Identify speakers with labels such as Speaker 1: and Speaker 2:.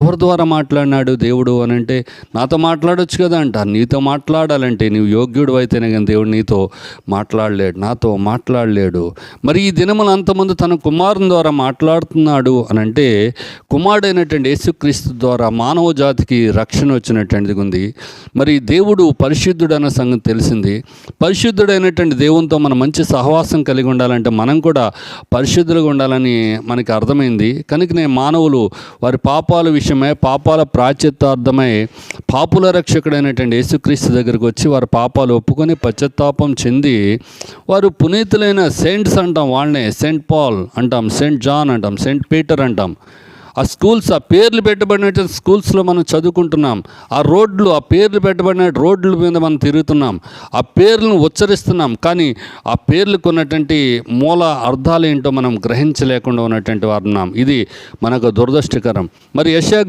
Speaker 1: ఎవరి ద్వారా మాట్లాడినాడు దేవుడు అని అంటే, నాతో మాట్లాడొచ్చు కదా అంటారు. నీతో మాట్లాడాలంటే నీవు యోగ్యుడు అయితేనే కానీ దేవుడు నీతో మాట్లాడలేడు, నాతో మాట్లాడలేడు. మరి ఈ దినములు అంతమంది తన కుమారుని ద్వారా మాట్లాడుతున్నాడు అని అంటే, కుమారుడైనటువంటి యేసుక్రీస్తు ద్వారా మానవ జాతికి రక్షణ వచ్చినటువంటిది ఉంది. మరి దేవుడు పరిశుద్ధుడు అన్న సంగతి తెలిసింది. పరిశుద్ధుడైనటువంటి దేవునితో మనం మంచి సహవాసం కలిగి ఉండాలంటే మనం కూడా పరిశుద్ధులుగా ఉండాలని మనకి అర్థమైంది. కనుకనే మానవులు వారి పాపాల విషయమై, పాపాల ప్రాయశ్చిత్తార్థమై పాపుల రక్షకుడైనటువంటి యేసుక్రీస్తు దగ్గరికి వచ్చి వారి పాపాలు ఒప్పుకొని పశ్చాత్తాపం చెంది వారు పునీతులైన సెయింట్స్ అంటాం, వాళ్ళనే సెయింట్ పాల్ అంటాం, సెయింట్ జాన్ అంటాం, సెయింట్ పీటర్ అంటాం. ఆ స్కూల్స్, ఆ పేర్లు పెట్టబడిన స్కూల్స్లో మనం చదువుకుంటున్నాం. ఆ రోడ్లు, ఆ పేర్లు పెట్టబడిన రోడ్ల మీద మనం తిరుగుతున్నాం. ఆ పేర్లను ఉచ్చరిస్తున్నాం, కానీ ఆ పేర్లకు ఉన్నటువంటి మూల అర్థాలు ఏంటో మనం గ్రహించలేకుండా ఉన్నటువంటి వారు ఉన్నాం. ఇది మనకు దురదృష్టకరం. మరి యెషయా